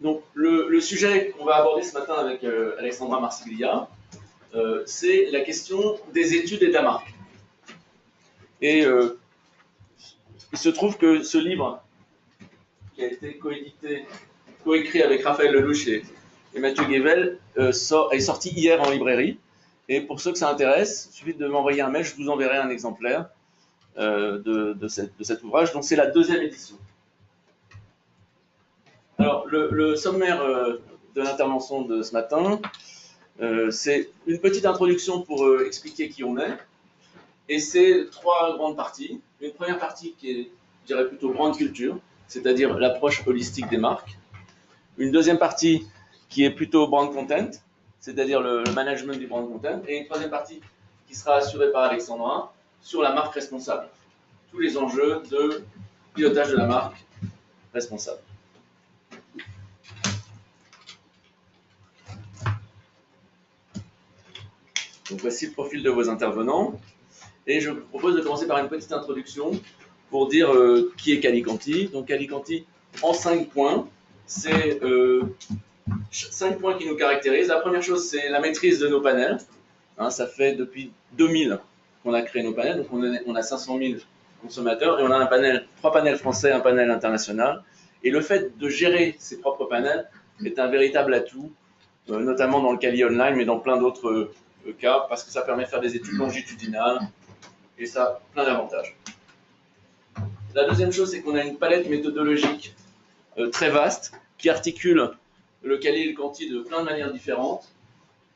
Donc, le sujet qu'on va aborder ce matin avec Alexandra Marsiglia, c'est la question des études et de la marque. Et il se trouve que ce livre, qui a été coécrit avec Raphaël Lelouch et Mathieu Guével, est sorti hier en librairie. Et pour ceux que ça intéresse, il suffit de m'envoyer un mail, je vous enverrai un exemplaire de cet ouvrage. Donc c'est la 2e édition. Alors, le sommaire de l'intervention de ce matin, c'est une petite introduction pour expliquer qui on est. Et c'est 3 grandes parties. Une première partie qui est, je dirais, plutôt brand culture, c'est-à-dire l'approche holistique des marques. Une deuxième partie qui est plutôt brand content, c'est-à-dire le management du brand content. Et une troisième partie qui sera assurée par Alexandra sur la marque responsable. Tous les enjeux de pilotage de la marque responsable. Donc voici le profil de vos intervenants. Et je vous propose de commencer par une petite introduction pour dire qui est Calicanti. Donc Calicanti, en 5 points, c'est 5 points qui nous caractérisent. La première chose, c'est la maîtrise de nos panels. Ça fait depuis 2000 qu'on a créé nos panels, donc on a 500 000 consommateurs et on a 3 panels français, un panel international. Et le fait de gérer ses propres panels est un véritable atout, notamment dans le Cali Online, mais dans plein d'autres cas, parce que ça permet de faire des études longitudinales et ça a plein d'avantages. La deuxième chose, c'est qu'on a une palette méthodologique très vaste qui articule le Cali et le Canti de plein de manières différentes.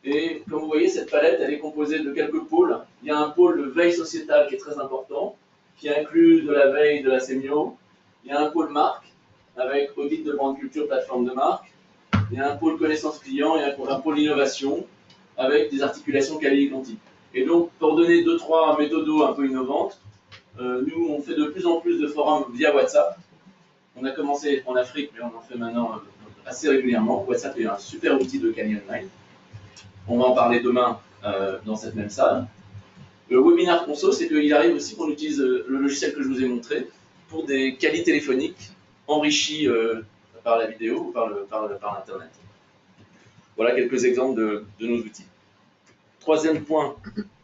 Et comme vous voyez, cette palette, elle est composée de quelques pôles. Il y a un pôle de veille sociétale qui est très important, qui inclut de la veille, de la sémio. Il y a un pôle marque, avec audit de brand culture, plateforme de marque. Il y a un pôle connaissance client et un pôle innovation, avec des articulations Cali et Canti. Et donc, pour donner 2-3 méthodos un peu innovantes, nous, on fait de plus en plus de forums via WhatsApp. On a commencé en Afrique, mais on en fait maintenant assez régulièrement. WhatsApp est un super outil de Cali Online. On va en parler demain dans cette même salle. Le webinaire conso, c'est qu'il arrive aussi qu'on utilise le logiciel que je vous ai montré pour des qualités téléphoniques enrichis par la vidéo ou par Internet. Voilà quelques exemples de nos outils. Troisième point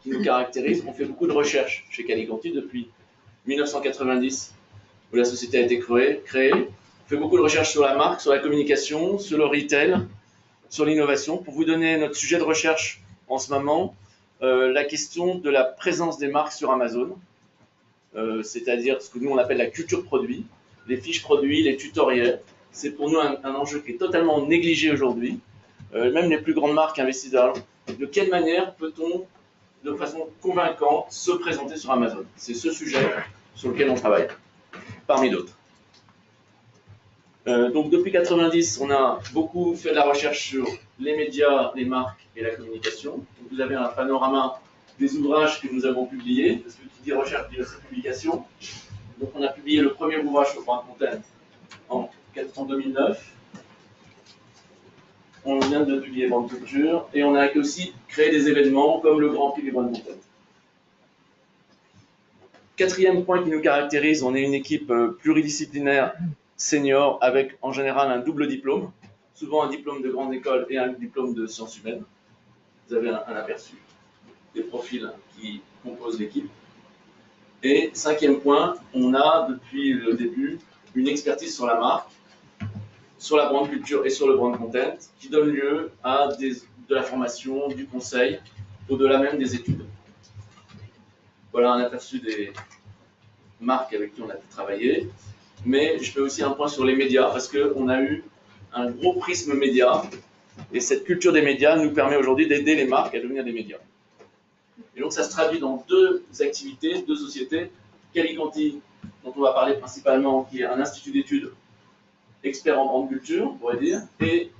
qui nous caractérise, on fait beaucoup de recherches chez Calicanti depuis 1990, où la société a été créée. On fait beaucoup de recherches sur la marque, sur la communication, sur le retail, sur l'innovation. Pour vous donner notre sujet de recherche en ce moment, la question de la présence des marques sur Amazon, c'est-à-dire ce que nous on appelle la culture produit, les fiches produits, les tutoriels. C'est pour nous un enjeu qui est totalement négligé aujourd'hui. Même les plus grandes marques investissent dans de quelle manière peut-on, de façon convaincante, se présenter sur Amazon. C'est ce sujet sur lequel on travaille, parmi d'autres. Donc depuis 90, on a beaucoup fait de la recherche sur les médias, les marques et la communication. Donc, vous avez un panorama des ouvrages que nous avons publiés, parce que qui dit recherche dit aussi publication. Donc on a publié le premier ouvrage sur brand content en 2009. On vient de publier Brand Culture et on a aussi créé des événements comme le Grand Prix du Brand Content. Quatrième point qui nous caractérise, on est une équipe pluridisciplinaire senior avec en général un double diplôme, souvent un diplôme de grande école et un diplôme de sciences humaines. Vous avez un aperçu des profils qui composent l'équipe. Et cinquième point, on a depuis le début une expertise sur la marque, sur la brand culture et sur le brand content, qui donne lieu à de la formation, du conseil, au-delà même des études. Voilà un aperçu des marques avec qui on a pu travailler. Mais je fais aussi un point sur les médias, parce qu'on a eu un gros prisme média, et cette culture des médias nous permet aujourd'hui d'aider les marques à devenir des médias. Et donc ça se traduit dans 2 activités, 2 sociétés. Calicanti, dont on va parler principalement, qui est un institut d'études expert en brand culture, on pourrait dire, et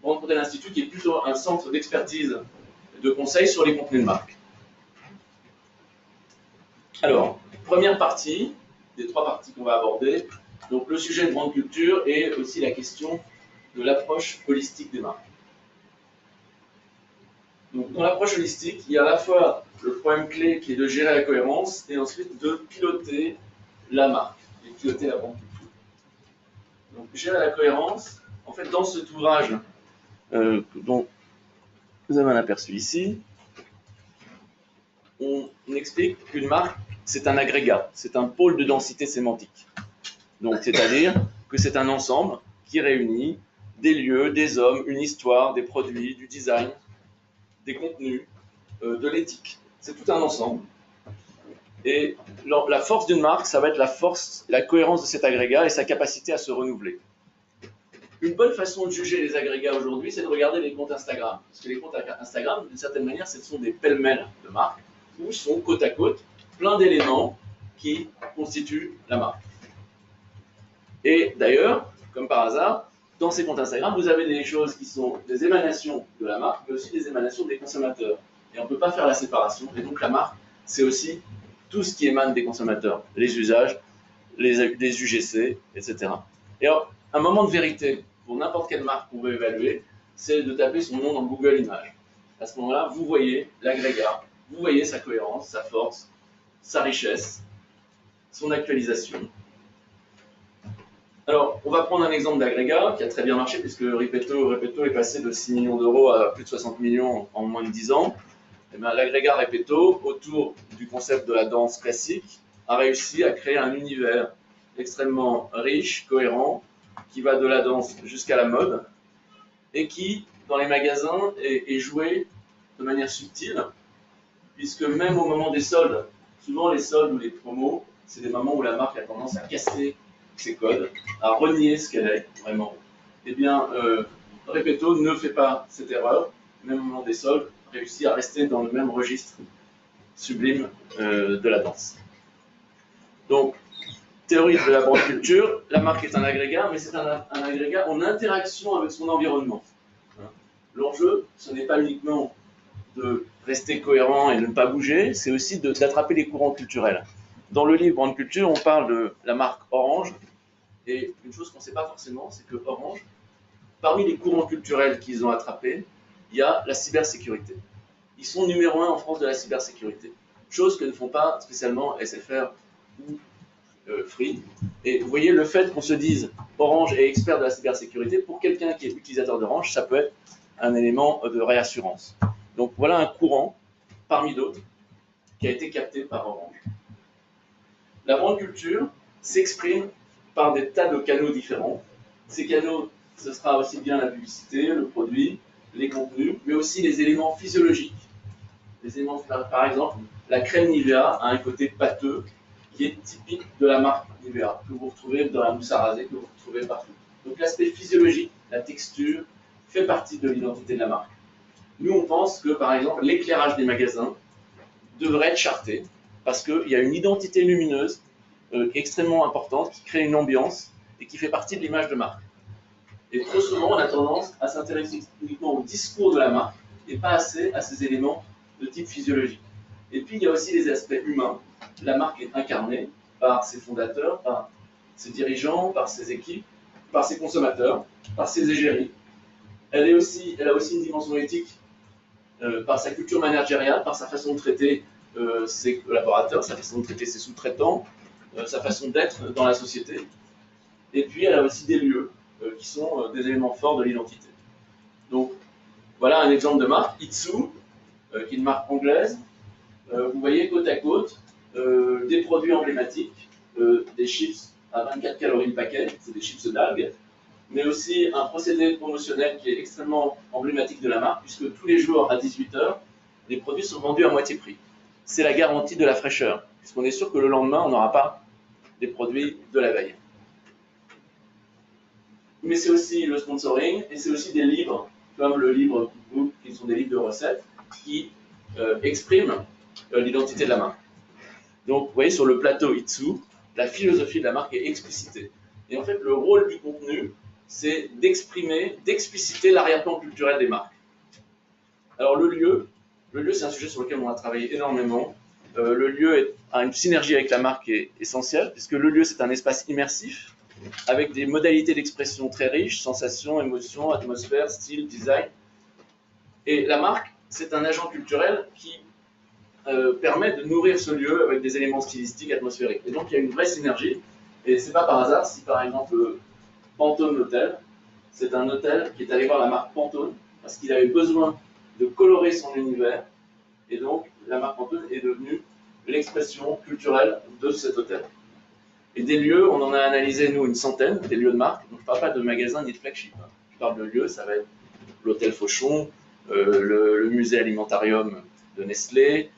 Brand Content Institute, qui est plutôt un centre d'expertise de conseil sur les contenus de marque. Alors, première partie, des 3 parties qu'on va aborder, donc le sujet de brand culture et aussi la question de l'approche holistique des marques. Donc, dans l'approche holistique, il y a à la fois le problème clé qui est de gérer la cohérence et ensuite de piloter la marque et piloter la brand culture. Donc, gérer la cohérence, en fait, dans cet ouvrage dont vous avez un aperçu ici, on explique qu'une marque, c'est un agrégat, c'est un pôle de densité sémantique. Donc, c'est-à-dire que c'est un ensemble qui réunit des lieux, des hommes, une histoire, des produits, du design, des contenus, de l'éthique. C'est tout un ensemble. Et la force d'une marque, ça va être la force, la cohérence de cet agrégat et sa capacité à se renouveler. Une bonne façon de juger les agrégats aujourd'hui, c'est de regarder les comptes Instagram. Parce que les comptes Instagram, d'une certaine manière, ce sont des pêle-mêles de marques où sont côte à côte plein d'éléments qui constituent la marque. Et d'ailleurs, comme par hasard, dans ces comptes Instagram, vous avez des choses qui sont des émanations de la marque, mais aussi des émanations des consommateurs. Et on ne peut pas faire la séparation. Et donc la marque, c'est aussi tout ce qui émane des consommateurs, les usages, les UGC, etc. Et alors, un moment de vérité pour n'importe quelle marque qu'on veut évaluer, c'est de taper son nom dans Google Images. À ce moment-là, vous voyez l'agrégat, vous voyez sa cohérence, sa force, sa richesse, son actualisation. Alors, on va prendre un exemple d'agrégat qui a très bien marché, puisque Repetto est passé de 6 millions d'euros à plus de 60 millions en moins de 10 ans. L'agrégat Repetto, autour du concept de la danse classique, a réussi à créer un univers extrêmement riche, cohérent, qui va de la danse jusqu'à la mode, et qui, dans les magasins, est joué de manière subtile, puisque même au moment des soldes, souvent les soldes ou les promos, c'est des moments où la marque a tendance à casser ses codes, à renier ce qu'elle est, vraiment. Eh bien, Repetto ne fait pas cette erreur, même au moment des soldes, réussit à rester dans le même registre sublime de la danse. Donc, théorie de la brand culture, la marque est un agrégat, mais c'est un agrégat en interaction avec son environnement. L'enjeu, ce n'est pas uniquement de rester cohérent et de ne pas bouger, c'est aussi d'attraper les courants culturels. Dans le livre Brand Culture, on parle de la marque Orange, et une chose qu'on ne sait pas forcément, c'est que Orange, parmi les courants culturels qu'ils ont attrapés, il y a la cybersécurité. Ils sont numéro 1 en France de la cybersécurité, chose que ne font pas spécialement SFR ou Free. Et vous voyez, le fait qu'on se dise Orange est expert de la cybersécurité, pour quelqu'un qui est utilisateur d'Orange, ça peut être un élément de réassurance. Donc voilà un courant, parmi d'autres, qui a été capté par Orange. La brand culture s'exprime par des tas de canaux différents. Ces canaux, ce sera aussi bien la publicité, le produit, les contenus, mais aussi les éléments physiologiques. Les éléments, par exemple, la crème Nivea a un côté pâteux qui est typique de la marque Nivea, que vous retrouvez dans la mousse à raser, que vous retrouvez partout. Donc l'aspect physiologique, la texture, fait partie de l'identité de la marque. Nous, on pense que, par exemple, l'éclairage des magasins devrait être charté, parce qu'il y a une identité lumineuse extrêmement importante qui crée une ambiance et qui fait partie de l'image de marque. Et trop souvent, on a tendance à s'intéresser uniquement au discours de la marque et pas assez à ces éléments de type physiologique. Et puis, il y a aussi les aspects humains. La marque est incarnée par ses fondateurs, par ses dirigeants, par ses équipes, par ses consommateurs, par ses égéries. Elle a aussi une dimension éthique par sa culture managériale, par sa façon de traiter ses collaborateurs, sa façon de traiter ses sous-traitants, sa façon d'être dans la société. Et puis, elle a aussi des lieux qui sont des éléments forts de l'identité. Donc, voilà un exemple de marque, Itsu, qui est une marque anglaise. Vous voyez côte à côte des produits emblématiques, des chips à 24 calories le paquet, c'est des chips d'algues, mais aussi un procédé promotionnel qui est extrêmement emblématique de la marque, puisque tous les jours à 18h, les produits sont vendus à moitié prix. C'est la garantie de la fraîcheur, puisqu'on est sûr que le lendemain, on n'aura pas des produits de la veille. Mais c'est aussi le sponsoring, et c'est aussi des livres, comme le livre Cookbook, qui sont des livres de recettes, qui expriment l'identité de la marque. Donc, vous voyez, sur le plateau Itsu, la philosophie de la marque est explicitée. Et en fait, le rôle du contenu, c'est d'expliciter l'arrière-plan culturel des marques. Alors, le lieu, c'est un sujet sur lequel on a travaillé énormément. Le lieu a une synergie avec la marque qui est essentielle, puisque le lieu, c'est un espace immersif, avec des modalités d'expression très riches, sensations, émotions, atmosphère, style, design. Et la marque, c'est un agent culturel qui permet de nourrir ce lieu avec des éléments stylistiques, atmosphériques. Et donc, il y a une vraie synergie. Et c'est pas par hasard si, par exemple, Pantone Hotel, c'est un hôtel qui est allé voir la marque Pantone parce qu'il avait besoin de colorer son univers. Et donc, la marque Pantone est devenue l'expression culturelle de cet hôtel. Et des lieux, on en a analysé, nous, une centaine, des lieux de marque. Donc, je ne parle pas de magasins ni de flagship. Je parle de lieux, ça va être l'hôtel Fauchon, le musée alimentarium de Nestlé,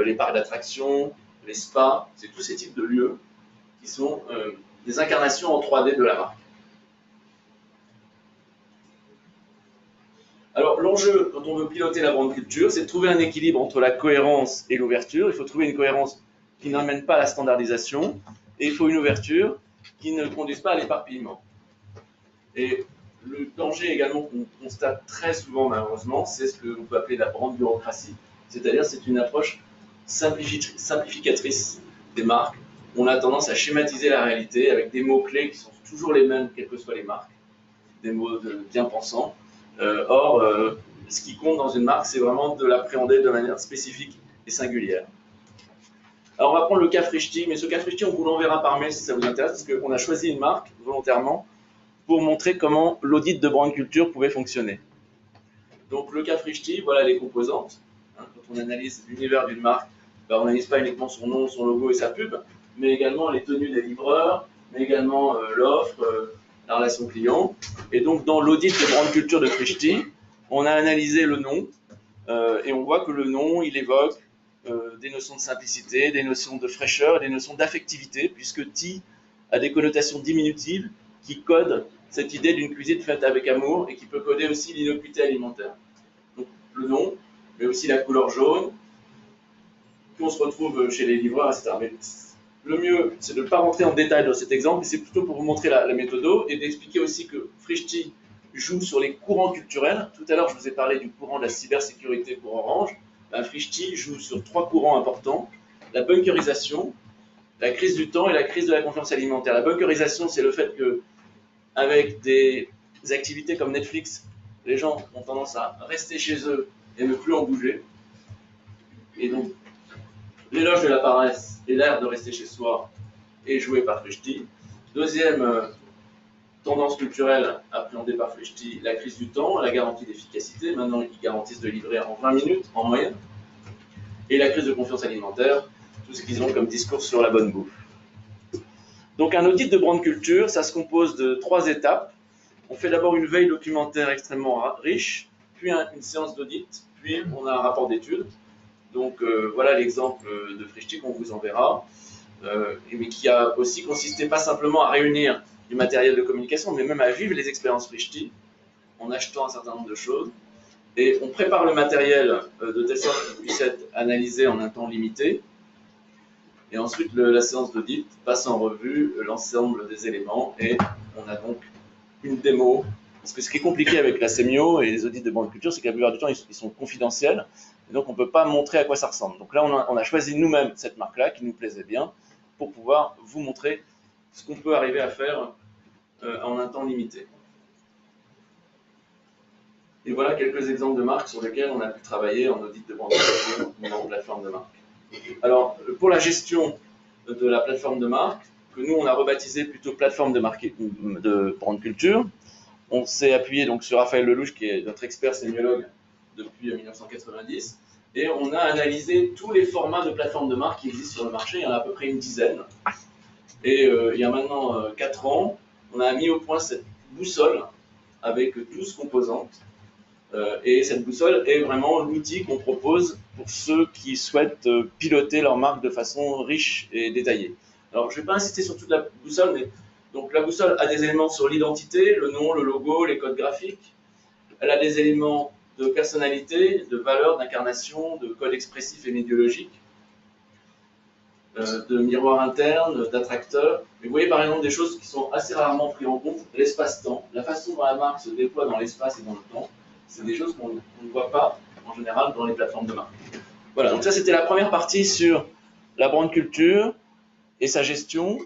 les parcs d'attractions, les spas. C'est tous ces types de lieux qui sont des incarnations en 3D de la marque. Alors, l'enjeu, quand on veut piloter la brand culture, c'est de trouver un équilibre entre la cohérence et l'ouverture. Il faut trouver une cohérence qui n'amène pas à la standardisation, et il faut une ouverture qui ne conduise pas à l'éparpillement. Et le danger également qu'on constate très souvent, malheureusement, c'est ce que l'on peut appeler la brand bureaucratie. C'est-à-dire, c'est une approche simplificatrice des marques. On a tendance à schématiser la réalité avec des mots-clés qui sont toujours les mêmes, quelles que soient les marques, des mots de bien-pensants. Or, ce qui compte dans une marque, c'est vraiment de l'appréhender de manière spécifique et singulière. Alors, on va prendre le cas Frischti, mais ce cas Frischti, on vous l'enverra par mail si ça vous intéresse, parce qu'on a choisi une marque volontairement pour montrer comment l'audit de brand culture pouvait fonctionner. Donc, le cas Frischti, voilà les composantes. Quand on analyse l'univers d'une marque, on n'analyse pas uniquement son nom, son logo et sa pub, mais également les tenues des livreurs, mais également l'offre, la relation client. Et donc, dans l'audit de brand culture de Frischti, on a analysé le nom et on voit que le nom, il évoque des notions de simplicité, des notions de fraîcheur, des notions d'affectivité, puisque Ti a des connotations diminutives qui codent cette idée d'une cuisine faite avec amour et qui peut coder aussi l'innocuité alimentaire. Donc, le nom, mais aussi la couleur jaune, qu'on se retrouve chez les livreurs, etc. Mais le mieux, c'est de ne pas rentrer en détail dans cet exemple, mais c'est plutôt pour vous montrer la méthode et d'expliquer aussi que Frischti joue sur les courants culturels. Tout à l'heure, je vous ai parlé du courant de la cybersécurité pour Orange. Frischti joue sur 3 courants importants. La bunkerisation, la crise du temps et la crise de la confiance alimentaire. La bunkerisation, c'est le fait que, avec des activités comme Netflix, les gens ont tendance à rester chez eux et ne plus en bouger. Et donc, l'éloge de la paresse et l'art de rester chez soi est joué par Frischti. Deuxième tendance culturelle appréhendée par Frischti, la crise du temps, la garantie d'efficacité. Maintenant, ils garantissent de livrer en 20 minutes en moyenne. Et la crise de confiance alimentaire, tout ce qu'ils ont comme discours sur la bonne bouffe. Donc un audit de brand culture, ça se compose de 3 étapes. On fait d'abord une veille documentaire extrêmement riche, puis une séance d'audit, puis on a un rapport d'étude. Donc voilà l'exemple de Frischti qu'on vous enverra, mais qui a aussi consisté pas simplement à réunir du matériel de communication, mais même à vivre les expériences Frischti, en achetant un certain nombre de choses. Et on prépare le matériel de telle sorte qu'il puisse être analysé en un temps limité. Et ensuite, la séance d'audit passe en revue l'ensemble des éléments et on a donc une démo. Parce que ce qui est compliqué avec la Semio et les audits de brand culture, c'est que la plupart du temps, ils sont confidentiels. Et donc, on ne peut pas montrer à quoi ça ressemble. Donc là, on a choisi nous-mêmes cette marque-là qui nous plaisait bien pour pouvoir vous montrer ce qu'on peut arriver à faire en un temps limité. Et voilà quelques exemples de marques sur lesquelles on a pu travailler en audit de brand culture ou en plateforme de marque. Alors, pour la gestion de la plateforme de marque, que nous, on a rebaptisé plutôt plateforme de brand culture, on s'est appuyé donc sur Raphaël Lelouch, qui est notre expert sémiologue depuis 1990, et on a analysé tous les formats de plateforme de marque qui existent sur le marché. Il y en a à peu près une dizaine. Et il y a maintenant 4 ans, on a mis au point cette boussole avec 12 composantes. Et cette boussole est vraiment l'outil qu'on propose pour ceux qui souhaitent piloter leur marque de façon riche et détaillée. Alors, je ne vais pas insister sur toute la boussole, mais donc la boussole a des éléments sur l'identité, le nom, le logo, les codes graphiques. Elle a des éléments de personnalité, de valeur, d'incarnation, de code expressif et médiologique, de miroir interne, d'attracteurs. Mais vous voyez par exemple des choses qui sont assez rarement prises en compte, l'espace-temps, la façon dont la marque se déploie dans l'espace et dans le temps. C'est des choses qu'on ne voit pas en général dans les plateformes de marque. Voilà, donc ça c'était la première partie sur la brand culture et sa gestion.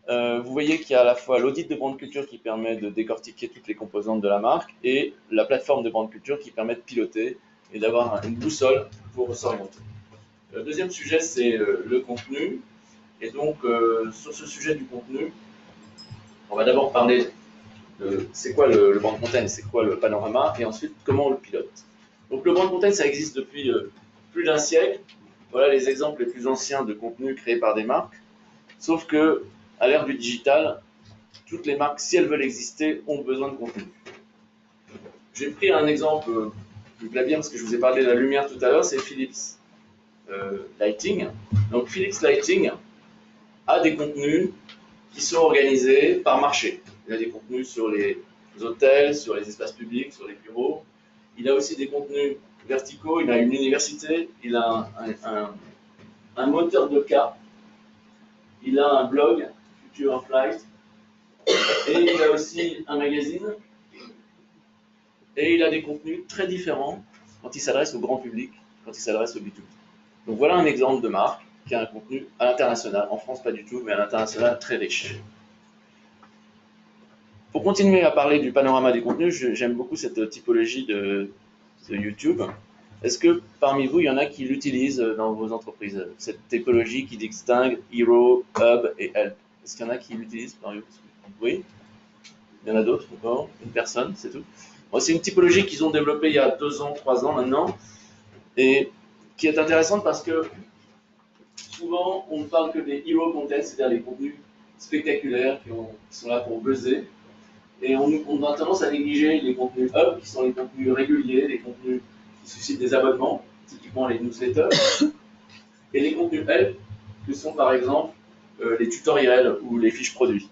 Vous voyez qu'il y a à la fois l'audit de brand culture qui permet de décortiquer toutes les composantes de la marque et la plateforme de brand culture qui permet de piloter et d'avoir une boussole pour s'orienter. Le deuxième sujet, c'est le contenu. Et donc, sur ce sujet du contenu, on va d'abord parler c'est quoi le brand content, c'est quoi le panorama, et ensuite comment on le pilote. Donc le brand content, ça existe depuis plus d'un siècle. Voilà les exemples les plus anciens de contenu créés par des marques. Sauf que, à l'ère du digital, toutes les marques, si elles veulent exister, ont besoin de contenu. J'ai pris un exemple, je me plais bien parce que je vous ai parlé de la lumière tout à l'heure, c'est Philips Lighting. Donc Philips Lighting a des contenus qui sont organisés par marché. Il a des contenus sur les hôtels, sur les espaces publics, sur les bureaux. Il a aussi des contenus verticaux, il a une université, il a un moteur de cas, il a un blog, Future of Light, et il a aussi un magazine, et il a des contenus très différents quand il s'adresse au grand public, quand il s'adresse au B2B. Donc voilà un exemple de marque qui a un contenu à l'international, en France pas du tout, mais à l'international très riche. Pour continuer à parler du panorama des contenus, j'aime beaucoup cette typologie de YouTube. Est-ce que parmi vous, il y en a qui l'utilisent dans vos entreprises, cette typologie qui distingue Hero, Hub et Help? Est-ce qu'il y en a qui l'utilisent parmi vous? Oui? Il y en a d'autres encore? Une personne, c'est tout? Bon, c'est une typologie qu'ils ont développée il y a 2 ans, 3 ans maintenant, et qui est intéressante parce que souvent, on ne parle que des Hero Content, c'est-à-dire les contenus spectaculaires qui sont là pour buzzer. Et on a tendance à négliger les contenus Hub, qui sont les contenus réguliers, les contenus qui suscitent des abonnements, typiquement les newsletters, et les contenus Help, que sont par exemple les tutoriels ou les fiches produits.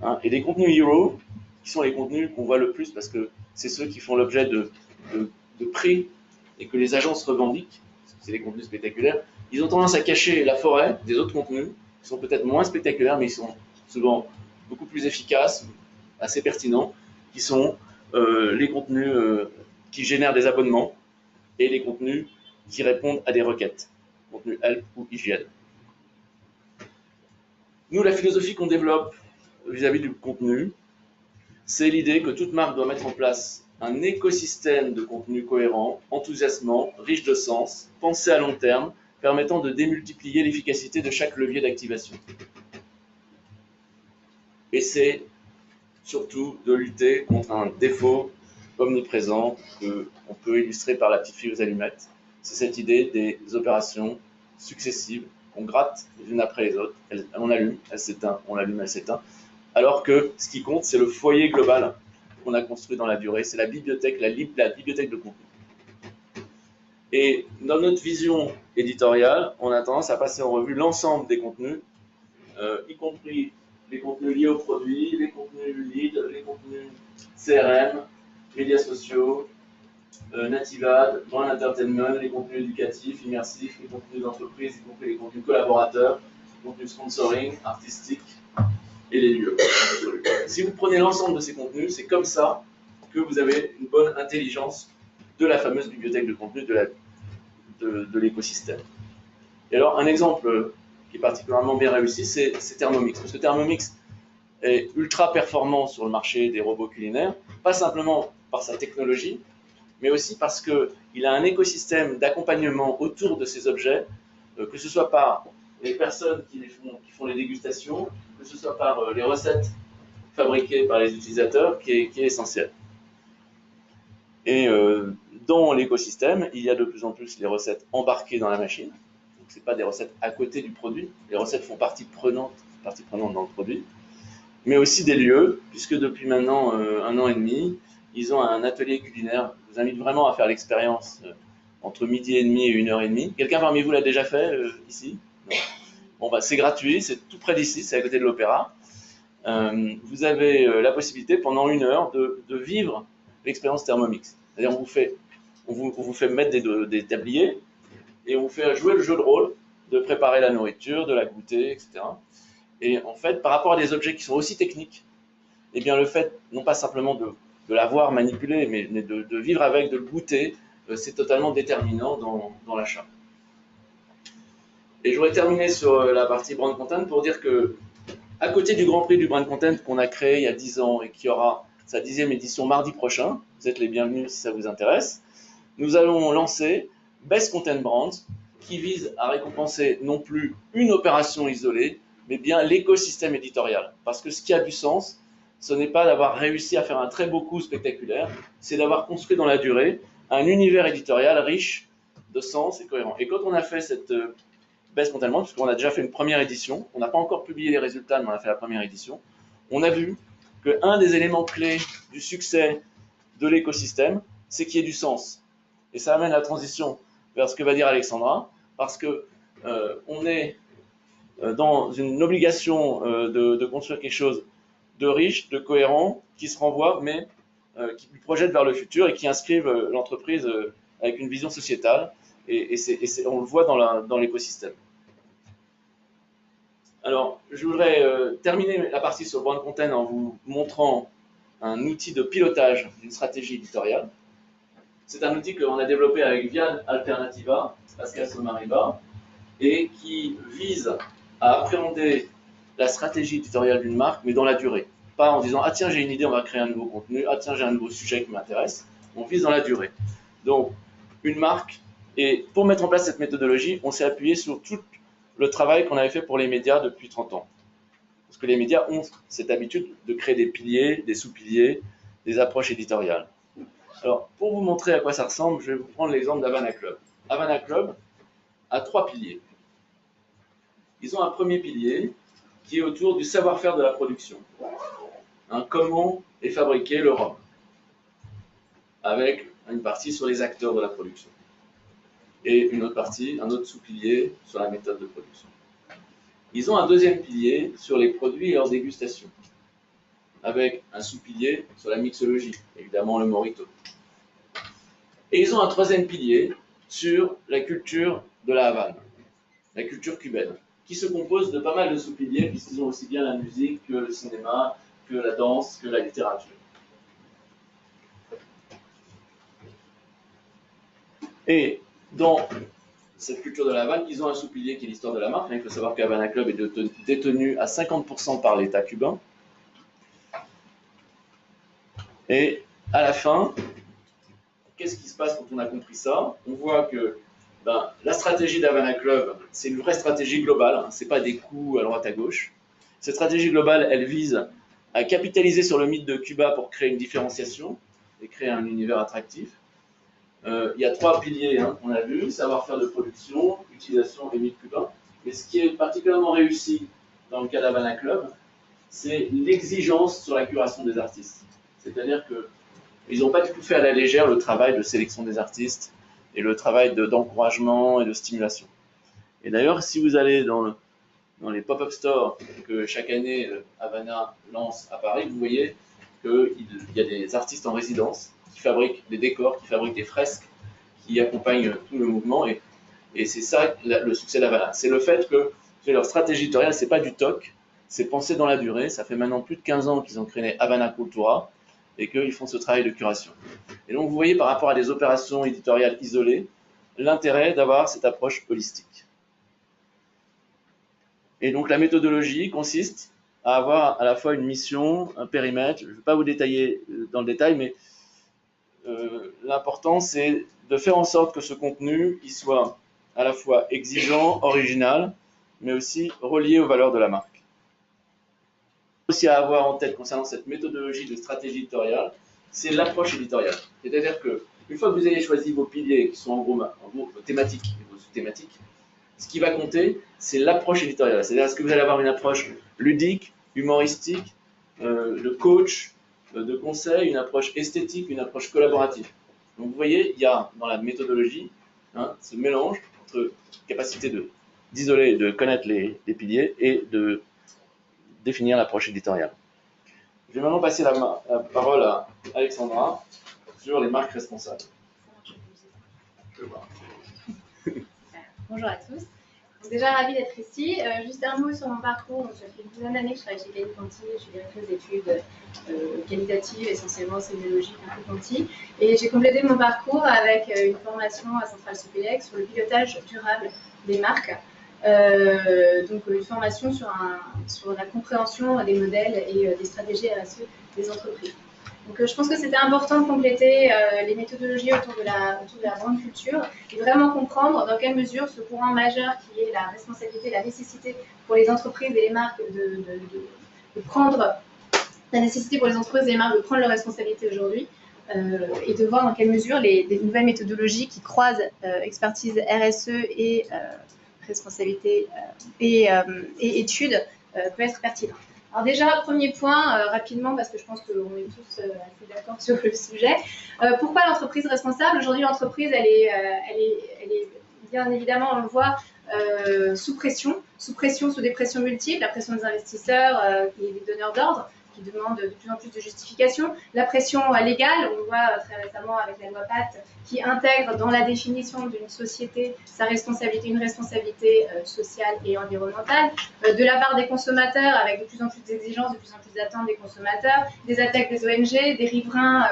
Hein, et les contenus Hero, qui sont les contenus qu'on voit le plus parce que c'est ceux qui font l'objet de prix et que les agences revendiquent, c'est les contenus spectaculaires, ils ont tendance à cacher la forêt des autres contenus, qui sont peut-être moins spectaculaires, mais ils sont souvent beaucoup plus efficaces, assez pertinents, qui sont les contenus qui génèrent des abonnements et les contenus qui répondent à des requêtes, contenus Help ou hygiène. Nous, la philosophie qu'on développe vis-à-vis du contenu, c'est l'idée que toute marque doit mettre en place un écosystème de contenu cohérent, enthousiasmant, riche de sens, pensé à long terme, permettant de démultiplier l'efficacité de chaque levier d'activation. Et c'est surtout de lutter contre un défaut omniprésent qu'on peut illustrer par la petite fille aux allumettes. C'est cette idée des opérations successives qu'on gratte les unes après les autres. On allume, elle s'éteint, on allume, elle s'éteint. Alors que ce qui compte, c'est le foyer global qu'on a construit dans la durée, c'est la bibliothèque, la bibliothèque de contenu. Et dans notre vision éditoriale, on a tendance à passer en revue l'ensemble des contenus, y compris les contenus liés aux produits, les contenus lead, les contenus CRM, médias sociaux, native ad, brand entertainment, les contenus éducatifs, immersifs, les contenus d'entreprise, y compris les contenus collaborateurs, les contenus sponsoring, artistiques et les lieux. Si vous prenez l'ensemble de ces contenus, c'est comme ça que vous avez une bonne intelligence de la fameuse bibliothèque de contenu de l'écosystème. Et alors, un exemple qui est particulièrement bien réussi, c'est Thermomix. Parce que Thermomix est ultra performant sur le marché des robots culinaires, pas simplement par sa technologie, mais aussi parce qu'il a un écosystème d'accompagnement autour de ces objets, que ce soit par les personnes qui font les dégustations, que ce soit par les recettes fabriquées par les utilisateurs, qui est essentiel. Et dans l'écosystème, il y a de plus en plus les recettes embarquées dans la machine. Donc ce n'est pas des recettes à côté du produit. Les recettes font partie prenante dans le produit. Mais aussi des lieux, puisque depuis maintenant 1 an et demi, ils ont un atelier culinaire. Je vous invite vraiment à faire l'expérience entre 12h30 et 1h30. Quelqu'un parmi vous l'a déjà fait ici? Non. Bon, bah, c'est gratuit, c'est tout près d'ici, c'est à côté de l'Opéra. Vous avez la possibilité pendant 1 heure de vivre l'expérience Thermomix. C'est-à-dire on vous fait mettre des tabliers et on vous fait jouer le jeu de rôle de préparer la nourriture, de la goûter, etc. Et en fait, par rapport à des objets qui sont aussi techniques, eh bien le fait, non pas simplement de l'avoir manipulé, mais de vivre avec, de le goûter, c'est totalement déterminant dans l'achat. Et je voudrais terminer sur la partie brand content pour dire que, à côté du Grand Prix du brand content qu'on a créé il y a 10 ans et qui aura sa 10e édition mardi prochain, vous êtes les bienvenus si ça vous intéresse, nous allons lancer Best Content Brands, qui vise à récompenser non plus une opération isolée, mais bien l'écosystème éditorial. Parce que ce qui a du sens, ce n'est pas d'avoir réussi à faire un très beau coup spectaculaire, c'est d'avoir construit dans la durée un univers éditorial riche de sens et cohérent. Et quand on a fait cette baisse mentalement, puisqu'on a déjà fait une première édition, on n'a pas encore publié les résultats, mais on a fait la première édition, on a vu qu'un des éléments clés du succès de l'écosystème, c'est qu'il y ait du sens. Et ça amène la transition vers ce que va dire Alexandra, parce que on est dans une obligation de construire quelque chose de riche, de cohérent, qui se renvoie, mais qui projette vers le futur et qui inscrive l'entreprise avec une vision sociétale. Et on le voit dans l'écosystème. Alors, je voudrais terminer la partie sur Brand Content en vous montrant un outil de pilotage d'une stratégie éditoriale. C'est un outil qu'on a développé avec Viad Alternativa, Pascal Somariba, et qui vise à appréhender la stratégie éditoriale d'une marque, mais dans la durée. Pas en disant « Ah tiens, j'ai une idée, on va créer un nouveau contenu. Ah tiens, j'ai un nouveau sujet qui m'intéresse. » On vise dans la durée. Donc, une marque, et pour mettre en place cette méthodologie, on s'est appuyé sur tout le travail qu'on avait fait pour les médias depuis 30 ans. Parce que les médias ont cette habitude de créer des piliers, des sous-piliers, des approches éditoriales. Alors, pour vous montrer à quoi ça ressemble, je vais vous prendre l'exemple d'Havana Club. Havana Club a 3 piliers. Ils ont un premier pilier qui est autour du savoir-faire de la production. Comment est fabriqué le rhum, avec une partie sur les acteurs de la production. Et une autre partie, un autre sous-pilier sur la méthode de production. Ils ont un deuxième pilier sur les produits et leur dégustation, avec un sous-pilier sur la mixologie, évidemment le Morito. Et ils ont un troisième pilier sur la culture de la Havane, la culture cubaine, qui se compose de pas mal de sous-piliers, puisqu'ils ont aussi bien la musique que le cinéma, que la danse, que la littérature. Et dans cette culture de la Havane, ils ont un sous-pilier qui est l'histoire de la marque. Il faut savoir qu'Havana Club est détenu à 50% par l'État cubain. Et à la fin, qu'est-ce qui se passe quand on a compris ça? On voit que la stratégie d'Havana Club, c'est une vraie stratégie globale, ce n'est pas des coups à droite à gauche. Cette stratégie globale, elle vise à capitaliser sur le mythe de Cuba pour créer une différenciation et créer un univers attractif. Il y a 3 piliers qu'on a vus, savoir-faire de production, utilisation et mythe cubain. Mais ce qui est particulièrement réussi dans le cas d'Havana Club, c'est l'exigence sur la curation des artistes. C'est-à-dire qu'ils n'ont pas du tout fait à la légère le travail de sélection des artistes et le travail d'encouragement et de stimulation. Et d'ailleurs, si vous allez dans les pop-up stores que chaque année Havana lance à Paris, vous voyez qu'il y a des artistes en résidence qui fabriquent des décors, qui fabriquent des fresques, qui accompagnent tout le mouvement. Et c'est ça le succès d'Havana. C'est le fait que leur stratégie éditoriale, ce n'est pas du TOC, c'est penser dans la durée. Ça fait maintenant plus de 15 ans qu'ils ont créé Havana Cultura et qu'ils font ce travail de curation. Et donc vous voyez par rapport à des opérations éditoriales isolées, l'intérêt d'avoir cette approche holistique. Et donc la méthodologie consiste à avoir à la fois une mission, un périmètre. Je ne vais pas vous détailler dans le détail, mais l'important c'est de faire en sorte que ce contenu il soit à la fois exigeant, original, mais aussi relié aux valeurs de la marque. Aussi à avoir en tête concernant cette méthodologie de stratégie éditoriale, c'est l'approche éditoriale. C'est-à-dire qu'une fois que vous avez choisi vos piliers qui sont en gros vos thématiques et vos sous-thématiques, ce qui va compter, c'est l'approche éditoriale. C'est-à-dire, est-ce que vous allez avoir une approche ludique, humoristique, de coach, de conseil, une approche esthétique, une approche collaborative. Donc vous voyez, il y a dans la méthodologie ce mélange entre capacité d'isoler, de connaître les piliers et de définir l'approche éditoriale. Je vais maintenant passer la parole à Alexandra sur les marques responsables. Bonjour à tous. Déjà ravie d'être ici. Juste un mot sur mon parcours. Ça fait une dizaine d'années que je travaille chez Calicanti. Je suis directrice d'études qualitatives, essentiellement sémiologique, un peu quanti. Et j'ai complété mon parcours avec une formation à Centrale Supélec sur le pilotage durable des marques. Donc une formation sur la compréhension des modèles et des stratégies RSE des entreprises. Donc je pense que c'était important de compléter les méthodologies autour de la grande culture et vraiment comprendre dans quelle mesure ce courant majeur qui est la responsabilité, la nécessité pour les entreprises et les marques de prendre la nécessité pour les entreprises et les marques de prendre leurs responsabilités aujourd'hui et de voir dans quelle mesure des nouvelles méthodologies qui croisent expertise RSE et responsabilité et études peuvent être pertinentes. Alors déjà, premier point, rapidement, parce que je pense qu'on est tous assez d'accord sur le sujet. Pourquoi l'entreprise responsable? Aujourd'hui, l'entreprise, elle est bien évidemment, on le voit, sous pression, sous des pressions multiples, la pression des investisseurs et des donneurs d'ordre, qui demandent de plus en plus de justifications. La pression légale, on le voit très récemment avec la loi PACTE, qui intègre dans la définition d'une société sa responsabilité, une responsabilité sociale et environnementale. De la part des consommateurs, avec de plus en plus d'exigences, de plus en plus d'attentes des consommateurs, des attaques des ONG, des riverains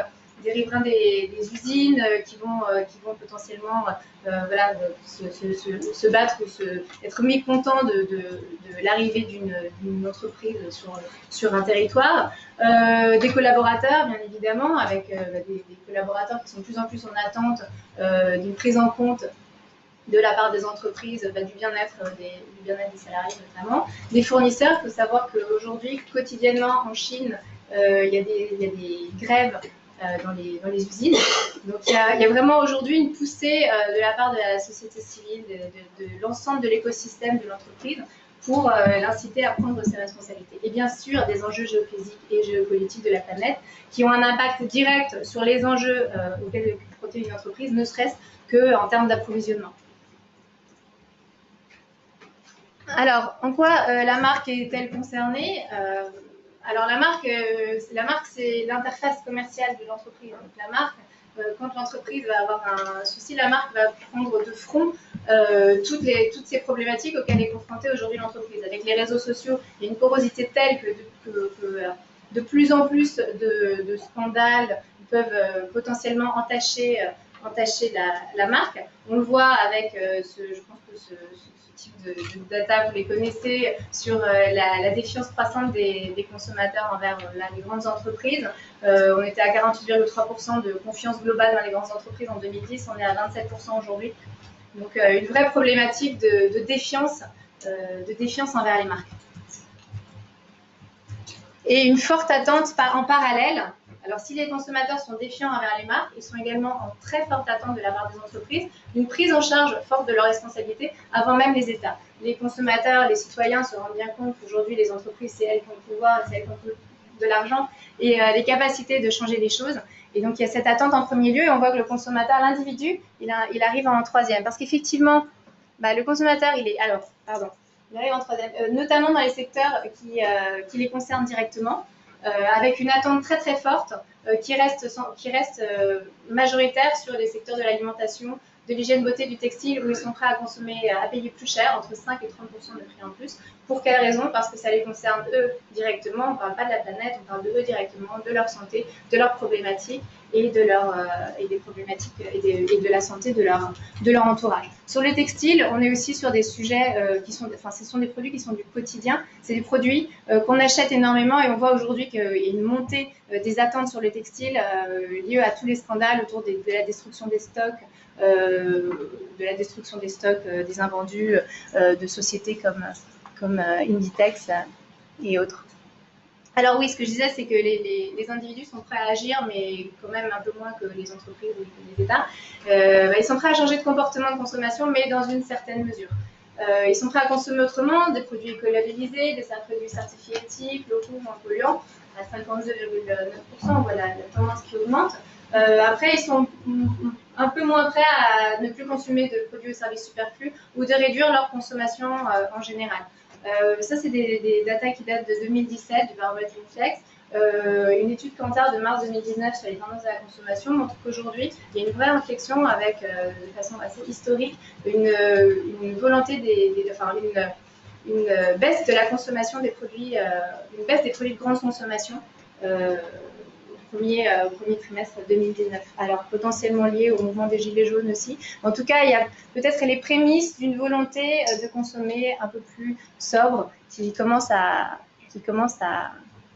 des usines qui vont potentiellement voilà, se battre ou être mécontents de l'arrivée d'une entreprise sur un territoire. Des collaborateurs, bien évidemment, avec des collaborateurs qui sont de plus en plus en attente d'une prise en compte de la part des entreprises, du bien-être des salariés notamment. Des fournisseurs, il faut savoir qu'aujourd'hui, quotidiennement en Chine, il y a des grèves dans les usines. Donc il y a vraiment aujourd'hui une poussée de la part de la société civile, de l'ensemble de l'écosystème de l'entreprise pour l'inciter à prendre ses responsabilités. Et bien sûr, des enjeux géophysiques et géopolitiques de la planète qui ont un impact direct sur les enjeux auxquels est confrontée une entreprise, ne serait-ce qu'en termes d'approvisionnement. Alors, en quoi la marque est-elle concernée? Alors, la marque, c'est l'interface commerciale de l'entreprise. Donc, la marque, quand l'entreprise va avoir un souci, la marque va prendre de front toutes ces problématiques auxquelles est confrontée aujourd'hui l'entreprise. Avec les réseaux sociaux, il y a une porosité telle que de plus en plus de scandales peuvent potentiellement entacher la marque. On le voit avec je pense que ce type de data, vous les connaissez, sur la défiance croissante des consommateurs envers les grandes entreprises. On était à 48,3% de confiance globale dans les grandes entreprises en 2010, on est à 27% aujourd'hui. Donc une vraie problématique de défiance envers les marques. Et une forte attente en parallèle. Alors, si les consommateurs sont défiants envers les marques, ils sont également en très forte attente de la part des entreprises d'une prise en charge forte de leurs responsabilités avant même les États. Les consommateurs, les citoyens se rendent bien compte qu'aujourd'hui, les entreprises, c'est elles qui ont le pouvoir, c'est elles qui ont de l'argent et les capacités de changer les choses. Et donc, il y a cette attente en premier lieu et on voit que le consommateur, l'individu, il arrive en troisième. Parce qu'effectivement, le consommateur, il arrive en troisième, notamment dans les secteurs qui les concernent directement. Avec une attente très très forte qui reste majoritaire sur les secteurs de l'alimentation, de l'hygiène beauté, du textile, où ils sont prêts à consommer, à payer plus cher, entre 5 et 30% de prix en plus. Pour quelle raison? Parce que ça les concerne eux directement, on ne parle pas de la planète, on parle de eux directement, de leur santé, de leurs problématiques et des problématiques et de la santé de leur entourage. Sur le textile, on est aussi sur des sujets ce sont des produits qui sont du quotidien, c'est des produits qu'on achète énormément et on voit aujourd'hui qu'il y a une montée des attentes sur le textile liées à tous les scandales autour de la destruction des stocks, des invendus de sociétés comme Inditex et autres. Alors oui, ce que je disais, c'est que les individus sont prêts à agir, mais quand même un peu moins que les entreprises ou les États. Ils sont prêts à changer de comportement de consommation, mais dans une certaine mesure. Ils sont prêts à consommer autrement, des produits éco-labellisés, des produits certifiés éthiques, locaux, moins polluants, à 52,9%, on voit la tendance qui augmente. Après, ils sont un peu moins prêts à ne plus consommer de produits ou services superflus ou de réduire leur consommation en général. Ça, c'est des datas qui datent de 2017 du baromètre Inflex. Une étude Kantar de mars 2019 sur les tendances de la consommation montre qu'aujourd'hui, il y a une vraie inflexion avec, de façon assez historique, une volonté une baisse de la consommation des produits, une baisse des produits de grande consommation au premier trimestre 2019. Alors potentiellement lié au mouvement des Gilets jaunes aussi. En tout cas, il y a peut-être les prémices d'une volonté de consommer un peu plus sobre qui commence à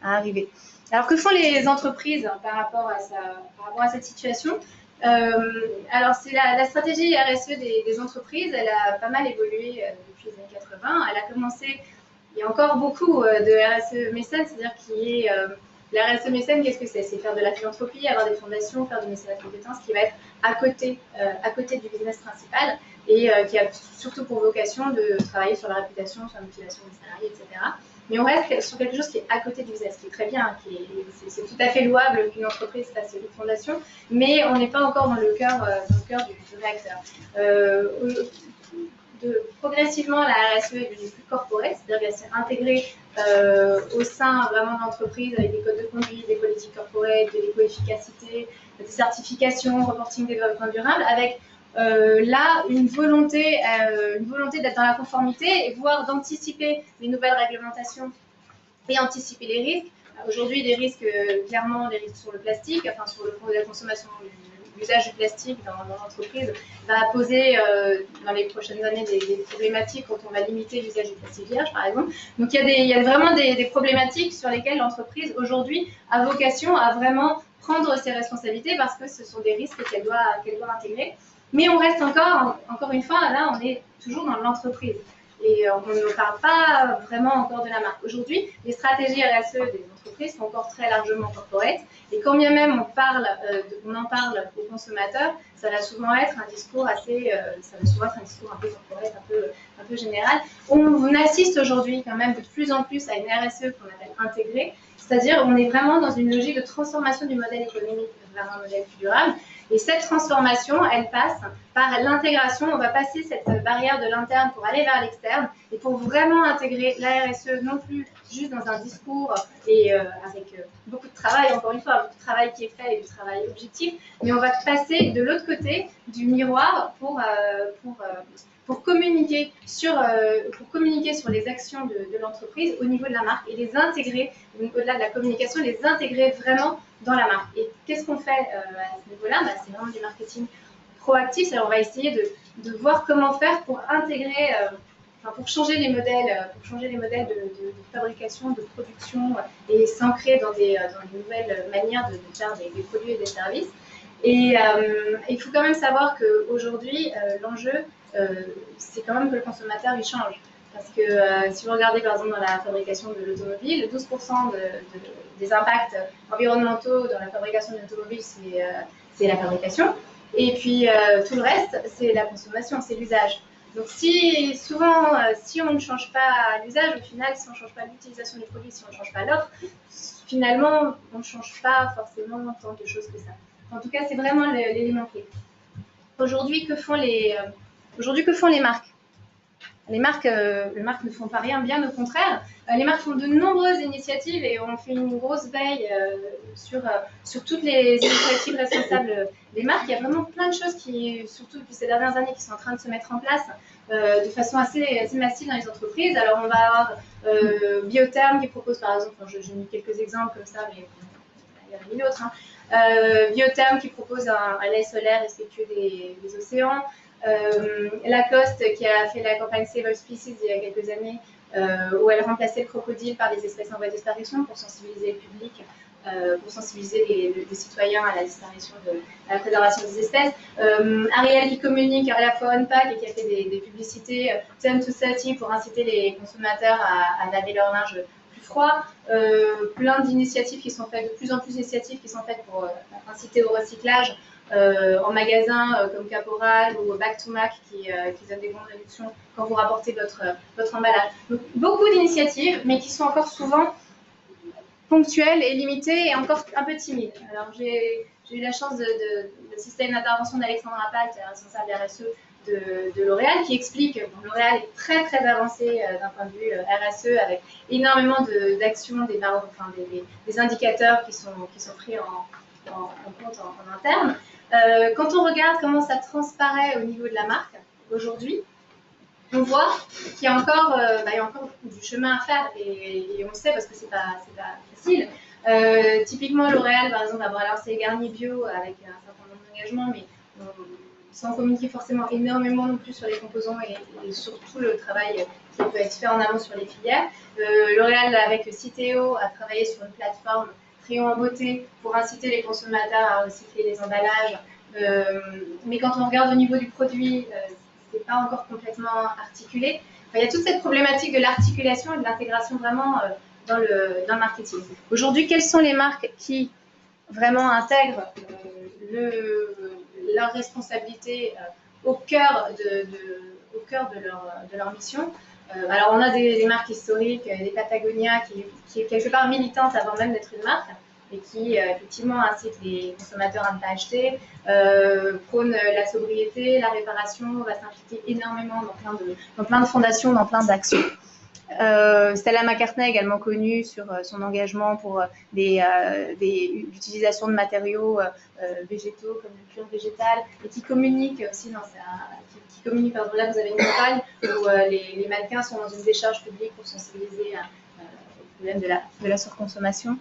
arriver. Alors que font les entreprises par rapport à cette situation? Alors c'est la stratégie RSE des entreprises, elle a pas mal évolué depuis les années 80. Elle a commencé, il y a encore beaucoup de RSE mécène, c'est-à-dire qui est La RSE mécène, qu'est-ce que c'est? C'est faire de la philanthropie, avoir des fondations, faire du mécénat de compétences qui va être à côté du business principal et qui a surtout pour vocation de travailler sur la réputation, sur la motivation des salariés, etc. Mais on reste sur quelque chose qui est à côté du business, qui est très bien, c'est tout à fait louable qu'une entreprise fasse une fondation, mais on n'est pas encore dans le cœur du réacteur. Progressivement, la RSE est devenue plus corporate, c'est-à-dire qu'elle s'est intégrée au sein vraiment de l'entreprise avec des codes de conduite, des politiques corporate, de l'éco-efficacité, des certifications, reporting développement durable, avec là une volonté d'être dans la conformité et voire d'anticiper les nouvelles réglementations et anticiper les risques. Aujourd'hui, les risques, clairement, les risques sur le plastique, enfin sur la consommation, l'usage du plastique dans l'entreprise va poser dans les prochaines années des problématiques quand on va limiter l'usage du plastique vierge, par exemple. Donc il y a vraiment des problématiques sur lesquelles l'entreprise, aujourd'hui, a vocation à vraiment prendre ses responsabilités parce que ce sont des risques qu'elle doit intégrer. Mais on reste encore une fois, là, on est toujours dans l'entreprise. Et on ne parle pas vraiment encore de la marque. Aujourd'hui, les stratégies RSE des entreprises sont encore très largement corporate. Et quand bien même on en parle aux consommateurs, ça va souvent être un discours un peu corporate, un peu général. On assiste aujourd'hui quand même de plus en plus à une RSE qu'on appelle intégrée. C'est-à-dire on est vraiment dans une logique de transformation du modèle économique vers un modèle plus durable. Et cette transformation, elle passe par l'intégration. On va passer cette barrière de l'interne pour aller vers l'externe et pour vraiment intégrer la RSE, non plus juste dans un discours et avec beaucoup de travail, encore une fois, beaucoup de travail qui est fait et du travail objectif, mais on va passer de l'autre côté du miroir pour communiquer sur les actions de l'entreprise au niveau de la marque et les intégrer, au-delà de la communication, les intégrer vraiment dans la marque. Et qu'est-ce qu'on fait à ce niveau-là? C'est vraiment du marketing proactif, c'est-à-dire on va essayer de voir comment faire pour intégrer, pour changer les modèles, de fabrication, de production et s'ancrer dans des nouvelles manières de faire des produits et des services. Et il faut quand même savoir qu'aujourd'hui, l'enjeu, c'est quand même que le consommateur il change. Parce que si vous regardez par exemple dans la fabrication de l'automobile, 12% des impacts environnementaux dans la fabrication de l'automobile, c'est la fabrication. Et puis tout le reste, c'est la consommation, c'est l'usage. Donc si on ne change pas l'usage, au final, si on ne change pas l'utilisation du produit, si on ne change pas l'offre, finalement, on ne change pas forcément tant de choses que ça. En tout cas, c'est vraiment l'élément clé. Aujourd'hui, que font les marques? Les marques ne font pas rien, bien au contraire. Les marques font de nombreuses initiatives et on fait une grosse veille sur toutes les initiatives responsables des marques. Il y a vraiment plein de choses surtout depuis ces dernières années, qui sont en train de se mettre en place de façon assez massive dans les entreprises. Alors on va avoir Biotherm qui propose par exemple, j'ai mis quelques exemples comme ça, mais il y en a mille autres. Biotherm qui propose un lait solaire respectueux des océans. Lacoste qui a fait la campagne Save Our Species il y a quelques années où elle remplaçait le crocodile par des espèces en voie de disparition pour sensibiliser le public, pour sensibiliser les citoyens à la préservation des espèces. Ariel qui communique à la fois OnPack et qui a fait des publicités 10 to 30 pour inciter les consommateurs à laver leur linge plus froid. Plein d'initiatives qui sont faites, de plus en plus d'initiatives qui sont faites pour inciter au recyclage. En magasin comme Caporal ou Back to Mac qui donnent des grandes réductions quand vous rapportez votre emballage. Donc, beaucoup d'initiatives, mais qui sont encore souvent ponctuelles et limitées et encore un peu timides. Alors, j'ai eu la chance d'assister à une intervention d'Alexandre Appal, qui est responsable RSE de L'Oréal, qui explique que L'Oréal est très très avancé d'un point de vue RSE avec énormément d'actions, des indicateurs qui sont pris en compte en interne. Quand on regarde comment ça transparaît au niveau de la marque aujourd'hui, on voit qu'il y a encore du chemin à faire et on le sait parce que c'est pas facile. Typiquement, L'Oréal, par exemple, va lancer Garnier Bio avec un certain nombre d'engagements, mais sans communiquer forcément énormément non plus sur les composants et sur tout le travail qui peut être fait en amont sur les filières. L'Oréal, avec Citeo, a travaillé sur une plateforme Crayon en beauté pour inciter les consommateurs à recycler les emballages. Mais quand on regarde au niveau du produit, c'est pas encore complètement articulé. Enfin, il y a toute cette problématique de l'articulation et de l'intégration vraiment dans le marketing. Aujourd'hui, quelles sont les marques qui vraiment intègrent leur responsabilité au cœur de leur mission? Alors, on a des marques historiques, des Patagonia, qui est quelque part militante avant même d'être une marque, et qui effectivement incite les consommateurs à ne pas acheter, prône la sobriété, la réparation, va s'impliquer énormément dans plein de fondations, dans plein d'actions. Stella McCartney, également connue sur son engagement pour l'utilisation de matériaux végétaux comme le cuir végétal, et qui communique aussi là vous avez une campagne où les mannequins sont dans une décharge publique pour sensibiliser au problème de la surconsommation.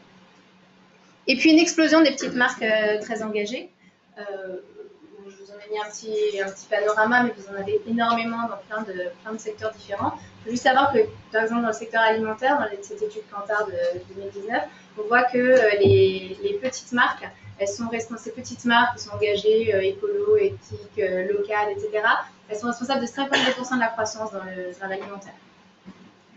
Et puis une explosion des petites marques très engagées. Je vous en ai mis un petit panorama, mais vous en avez énormément dans plein de secteurs différents. Il faut juste savoir que, par exemple, dans le secteur alimentaire, dans cette étude Kantar de 2019, on voit que les petites marques, ces petites marques qui sont engagées écolo, éthiques, locales, etc., elles sont responsables de 52% de la croissance dans l'alimentaire.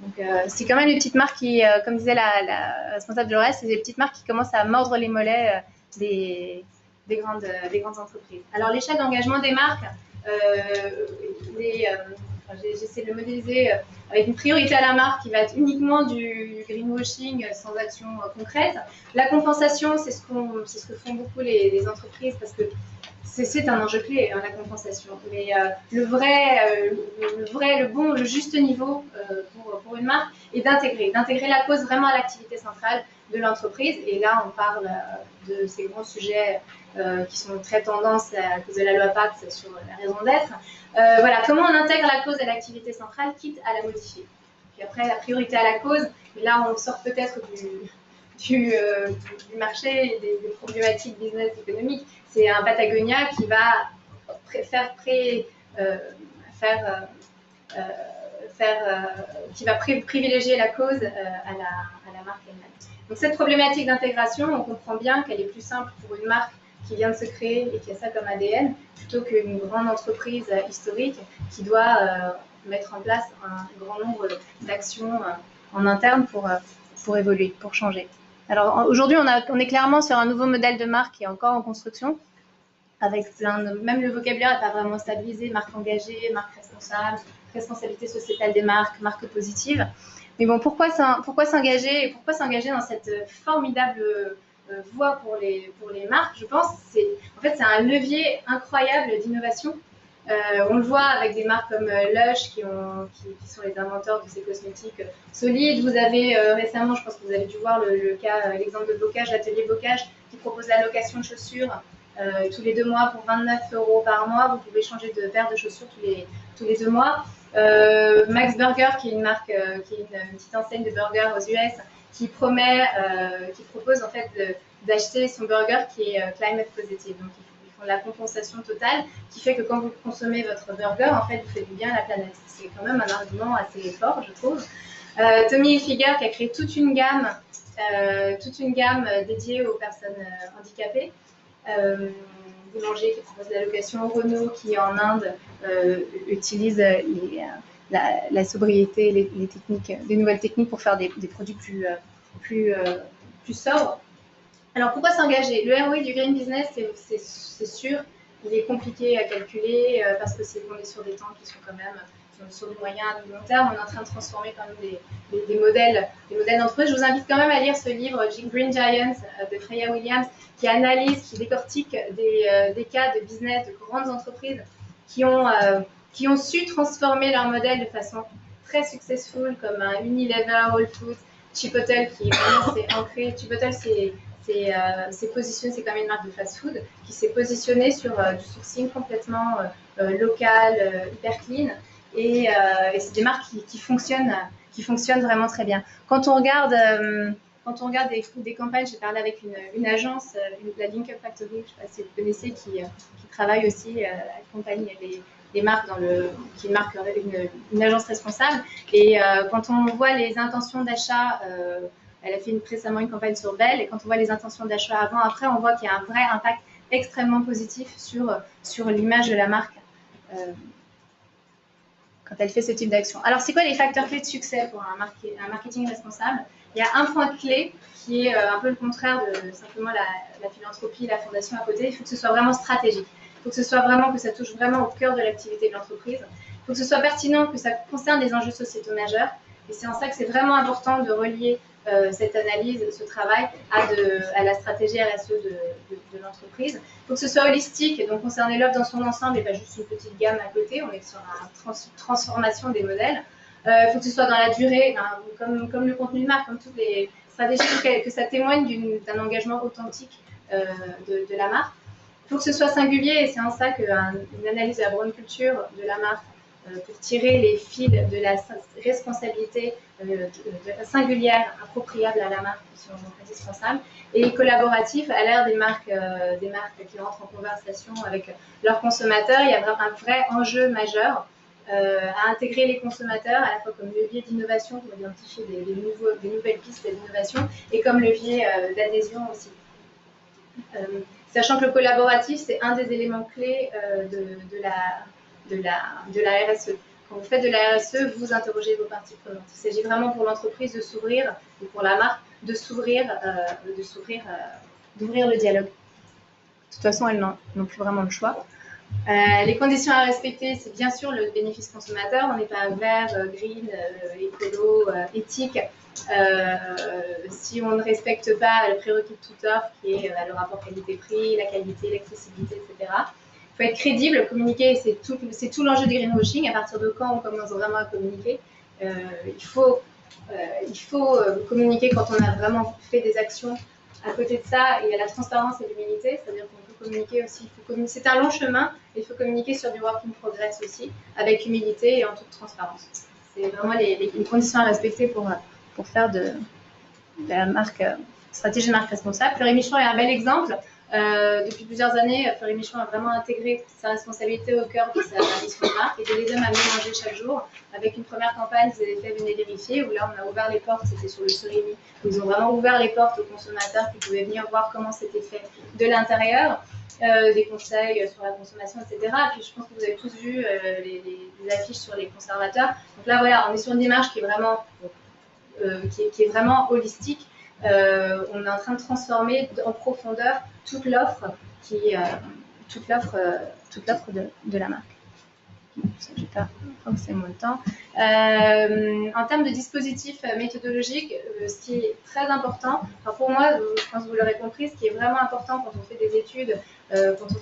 Donc, c'est quand même les petites marques qui, comme disait la responsable de l'ORES, c'est des petites marques qui commencent à mordre les mollets des grandes entreprises. Alors, l'échelle d'engagement des marques, j'essaie de le modéliser avec une priorité à la marque qui va être uniquement du greenwashing sans action concrète. La compensation, c'est ce que font beaucoup les entreprises, parce que c'est un enjeu clé, la compensation. Mais le juste niveau pour une marque est d'intégrer la cause vraiment à l'activité centrale de l'entreprise. Et là, on parle de ces grands sujets qui sont très tendance à cause de la loi Pacte sur la raison d'être. Voilà, comment on intègre la cause à l'activité centrale, quitte à la modifier. Puis après, la priorité à la cause, et là, on sort peut-être du marché et des problématiques business économiques. C'est un Patagonia qui va privilégier la cause à la marque elle-même. Donc cette problématique d'intégration, on comprend bien qu'elle est plus simple pour une marque qui vient de se créer et qui a ça comme ADN, plutôt qu'une grande entreprise historique qui doit mettre en place un grand nombre d'actions en interne pour évoluer, pour changer. Alors aujourd'hui, on est clairement sur un nouveau modèle de marque qui est encore en construction, avec même le vocabulaire n'est pas vraiment stabilisé, marque engagée, marque responsable, responsabilité sociétale des marques, marque positive. Mais bon, pourquoi s'engager, et pourquoi s'engager dans cette formidable voie pour les marques? Je pense c'est un levier incroyable d'innovation. On le voit avec des marques comme Lush qui sont les inventeurs de ces cosmétiques solides. Vous avez récemment, je pense que vous avez dû voir l'exemple de Bocage, l'atelier Bocage, qui propose la location de chaussures tous les 2 mois pour 29 € par mois. Vous pouvez changer de paire de chaussures tous les 2 mois. Max Burger, qui est une marque, qui est une petite enseigne de burgers aux US, qui propose en fait d'acheter son burger qui est climate positive. Donc ils font la compensation totale, qui fait que quand vous consommez votre burger, en fait, vous faites du bien à la planète. C'est quand même un argument assez fort, je trouve. Tommy Hilfiger, qui a créé toute une gamme dédiée aux personnes handicapées. Boulanger, qui propose la location. Renault, qui en Inde utilise la sobriété, les techniques, des nouvelles techniques pour faire des produits plus sobres. Alors pourquoi s'engager? Le ROI du green business, c'est sûr, il est compliqué à calculer parce que on est sur des temps qui sont quand même sur du moyen à du long terme. On est en train de transformer quand même des modèles d'entreprise. Je vous invite quand même à lire ce livre Green Giants de Freya Williams, qui analyse, qui décortique des cas de business de grandes entreprises qui ont su transformer leur modèle de façon très successful, comme un Unilever, Whole Foods, Chipotle, qui vraiment s'est ancré. Chipotle, c'est positionné, c'est comme une marque de fast-food qui s'est positionnée sur du sourcing complètement local, hyper clean, et c'est des marques qui fonctionnent vraiment très bien. Quand on regarde des campagnes, j'ai parlé avec une agence, la Link Up Factory, je ne sais pas si vous connaissez, qui travaille aussi à accompagner les marques qui est une agence responsable. Et quand on voit les intentions d'achat, elle a fait récemment une campagne sur Bell, et quand on voit les intentions d'achat avant, après, on voit qu'il y a un vrai impact extrêmement positif sur l'image de la marque. quand elle fait ce type d'action. Alors, c'est quoi les facteurs clés de succès pour un marketing responsable? Il y a un point clé qui est un peu le contraire de simplement la philanthropie, la fondation à côté. Il faut que ce soit vraiment stratégique. Il faut que ce soit vraiment, que ça touche vraiment au cœur de l'activité de l'entreprise. Il faut que ce soit pertinent, que ça concerne des enjeux sociétaux majeurs. Et c'est en ça que c'est vraiment important de relier cette analyse, ce travail à la stratégie RSE de l'entreprise. Il faut que ce soit holistique, donc concerner l'offre dans son ensemble et pas juste une petite gamme à côté. On est sur une transformation des modèles. Il faut que ce soit dans la durée, comme le contenu de marque, comme toutes les stratégies, que ça témoigne d'un engagement authentique de la marque. Il faut que ce soit singulier et c'est en ça qu'une analyse de la brand culture de la marque pour tirer les fils de la responsabilité singulière, appropriable à la marque, si on est indispensable, et collaboratif à l'ère des marques qui rentrent en conversation avec leurs consommateurs. Il y a un vrai enjeu majeur à intégrer les consommateurs à la fois comme levier d'innovation pour identifier des nouvelles pistes d'innovation et comme levier d'adhésion aussi. Sachant que le collaboratif, c'est un des éléments clés de la RSE. Quand vous faites de la RSE, vous interrogez vos parties prenantes. Il s'agit vraiment pour l'entreprise de s'ouvrir, ou pour la marque, d'ouvrir le dialogue. De toute façon, elles n'ont plus vraiment le choix. Les conditions à respecter, c'est bien sûr le bénéfice consommateur. On n'est pas vert, green, écolo, éthique. Si on ne respecte pas le prérequis de toute offre, qui est le rapport qualité-prix, la qualité, l'accessibilité, etc. Il faut être crédible, communiquer, c'est tout l'enjeu du greenwashing. À partir de quand on commence vraiment à communiquer, il faut communiquer quand on a vraiment fait des actions. À côté de ça, il y a la transparence et l'humilité, c'est-à-dire qu'on peut communiquer aussi. C'est un long chemin, et il faut communiquer sur du work in progress aussi, avec humilité et en toute transparence. C'est vraiment les conditions à respecter pour faire de la stratégie de marque responsable. Fleury Michon est un bel exemple. Depuis plusieurs années, Fleury Michon a vraiment intégré sa responsabilité au cœur de sa mission de marque et de les hommes à mieux manger chaque jour. Avec une première campagne, ils avaient fait Venez vérifier, où là on a ouvert les portes, c'était sur le Surimi, où ils ont vraiment ouvert les portes aux consommateurs qui pouvaient venir voir comment c'était fait de l'intérieur. Des conseils sur la consommation, etc. Et puis je pense que vous avez tous vu les affiches sur les conservateurs. Donc là, voilà, on est sur une démarche qui est vraiment, qui est vraiment holistique. On est en train de transformer en profondeur toute l'offre de la marque. Je vais pas forcer mon temps. En termes de dispositifs méthodologiques, ce qui est très important, enfin pour moi, je pense que vous l'aurez compris, ce qui est vraiment important quand on fait des études, quand on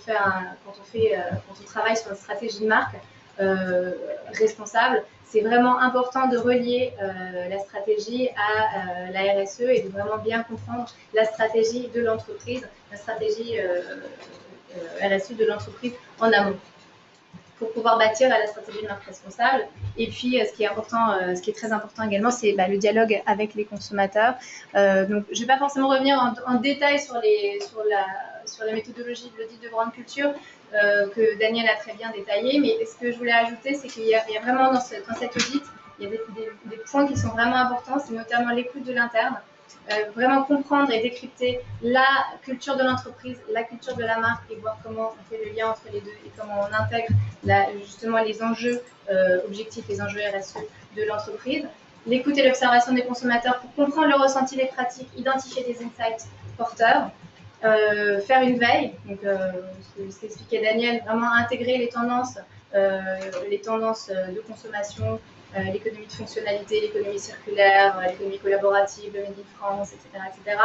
travaille sur une stratégie de marque responsable, c'est vraiment important de relier la stratégie à la RSE et de vraiment bien comprendre la stratégie de l'entreprise, la stratégie RSE de l'entreprise en amont, pour pouvoir bâtir la stratégie de marque responsable. Et puis, ce qui est très important également, c'est le dialogue avec les consommateurs. Donc, je ne vais pas forcément revenir en détail sur la méthodologie de l'audit de grande culture que Daniel a très bien détaillé. Mais ce que je voulais ajouter, c'est qu'il y a vraiment dans cet audit, il y a des points qui sont vraiment importants. C'est notamment l'écoute de l'interne. Vraiment comprendre et décrypter la culture de l'entreprise, la culture de la marque et voir comment on fait le lien entre les deux et comment on intègre justement les enjeux objectifs, les enjeux RSE de l'entreprise. L'écoute et l'observation des consommateurs pour comprendre le ressenti des pratiques, identifier des insights porteurs, faire une veille, donc ce qu'expliquait Daniel, vraiment intégrer les tendances de consommation, l'économie de fonctionnalité, l'économie circulaire, l'économie collaborative, le Made in France, etc. etc.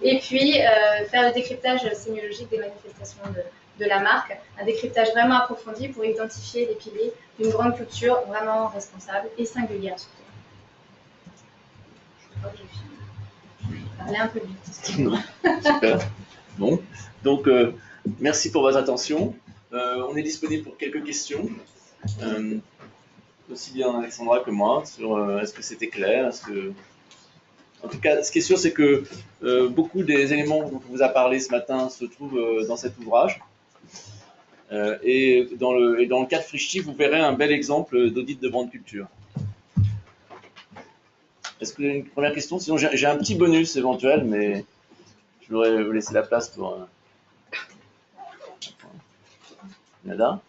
Et puis, faire le décryptage sémiologique des manifestations de la marque, un décryptage vraiment approfondi pour identifier les piliers d'une grande culture vraiment responsable et singulière surtout. Je crois que j'ai fini. Je vais parler un peu vite. Super. Bon, donc merci pour votre attention. On est disponible pour quelques questions. Aussi bien Alexandra que moi, sur est-ce que c'était clair, En tout cas, ce qui est sûr, c'est que beaucoup des éléments dont on vous a parlé ce matin se trouvent dans cet ouvrage. Et dans le cas de Frischti, vous verrez un bel exemple d'audit de grande culture. Est-ce que vous avez une première question? Sinon, j'ai un petit bonus éventuel, mais je voudrais vous laisser la place pour... Nada?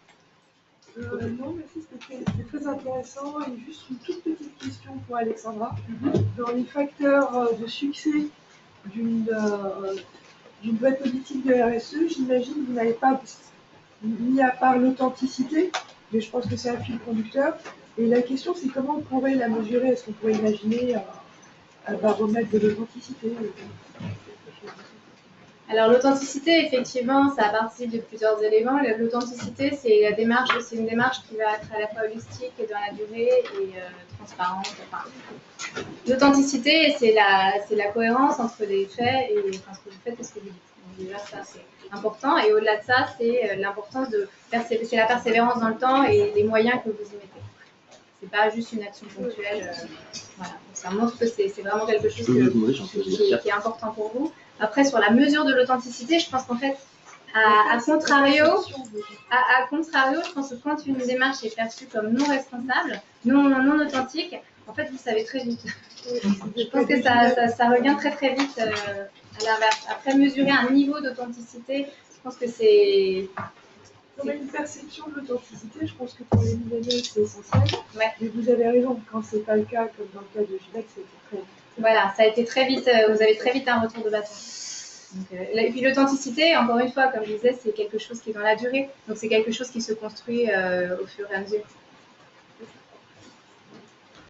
Non, merci, c'était très intéressant. Et juste une toute petite question pour Alexandra. Dans les facteurs de succès d'une vraie politique de RSE, j'imagine que vous n'avez pas mis à part l'authenticité, mais je pense que c'est un fil conducteur. Et la question, c'est comment on pourrait la mesurer? Est-ce qu'on pourrait imaginer un baromètre de l'authenticité? Alors l'authenticité, effectivement, ça participe de plusieurs éléments. L'authenticité, c'est une démarche qui va être à la fois holistique et dans la durée et transparente. Enfin, l'authenticité, c'est la cohérence entre les faits et enfin, ce que vous faites et ce que vous dites. Donc déjà, ça c'est important. Et au-delà de ça, c'est l'importance c'est la persévérance dans le temps et les moyens que vous y mettez. C'est pas juste une action ponctuelle. Voilà. Donc, ça montre que c'est vraiment quelque chose qui est important pour vous. Après, sur la mesure de l'authenticité, je pense qu'en fait, à contrario, je pense que quand une démarche est perçue comme non responsable, non authentique, en fait, vous savez très vite. Je pense que ça revient très très vite à l'inverse. Après, mesurer un niveau d'authenticité, je pense que c'est... On a une perception de l'authenticité, je pense que pour les milléniaux, c'est essentiel. Ouais. Mais vous avez raison, quand c'est pas le cas, comme dans le cas de Gillette, c'est très vite. Voilà, ça a été très vite, vous avez très vite un retour de bâton. Donc, et puis l'authenticité, encore une fois, comme je disais, c'est quelque chose qui est dans la durée. Donc c'est quelque chose qui se construit au fur et à mesure.